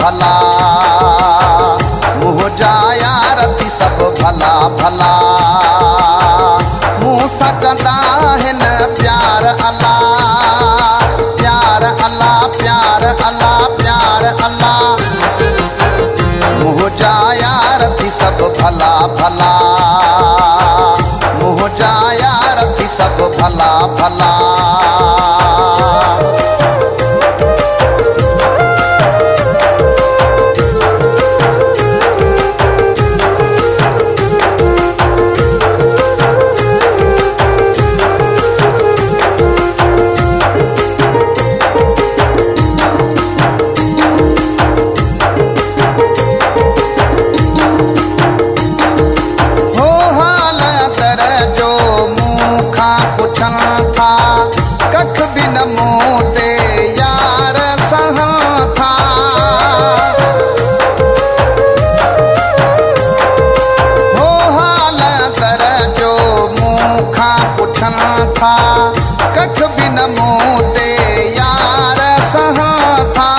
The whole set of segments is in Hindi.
भला मुँह जाया रति सब भला भला मुँह सकदा है न प्यार अल्लाह प्यार अल्लाह प्यार अल्लाह प्यार अल्लाह मुँह जाया रति सब भला भला मुँह जाया रति सब भला भला कख बिन मोते यार सहा था हो हाल दर जो मुखा पुछन था कख बिन मोते यार सहा था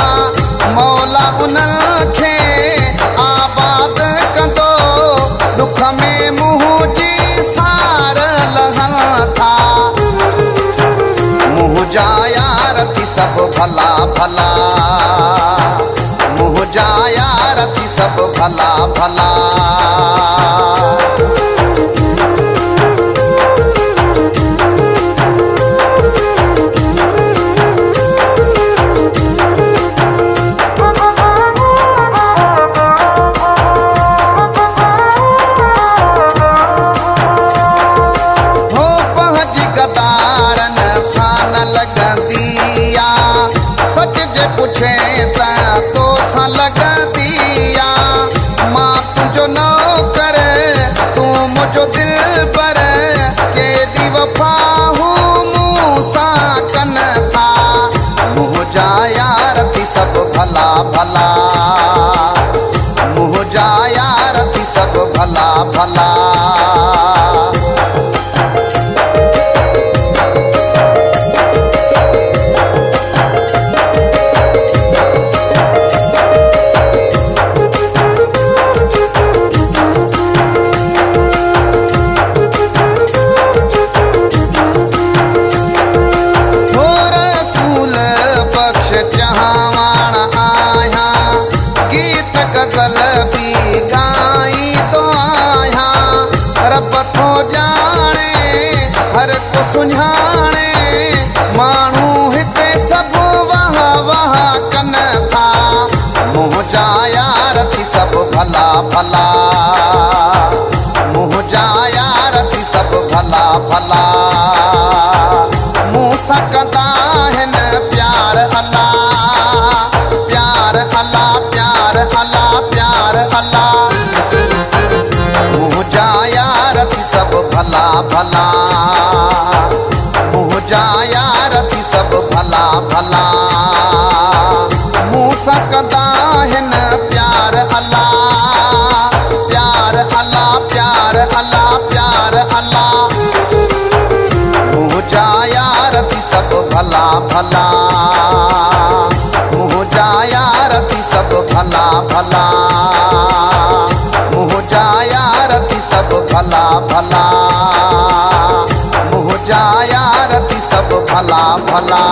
मौला उनखे आबाद कंदो दुख में मुँह जी सार लहन था मुँह जाया रति सब भला भला मुँह जाया रति सब भला भला हो पहज गदारन सान लगदिया सच जे पुछे ता तो सा लगदिया माँ तुझो नौकर तू मुझो दिल पर के दी वफा हूँ मुँह सा कन था मुँह जाया रति सब भला भला मुँह जाया रति सब भला भला चाहवान आया गीत गजल भी गाई तो आया रब थो जाने हर को सुझाने मानू हिते सब वह वह कन था मुँह जाया रति सब भला भला मुँह जाया रति सब भला भला मुँह सकदा है न प्यार अल्लाह प्यार अल्लाह प्यार अल्लाह प्यार अल्लाह मुँह जाया रति सब भला भला मुँह जाया रति सब भला भला मुँह सकदा है न प्यार अल्लाह प्यार अल्लाह प्यार अल्लाह प्यार अल्लाह मुँह जाया रति सब भला भला मुँह जाया रति सब भला भला मुँह जाया रति सब भला भला मुँह जाया रति सब भला भला।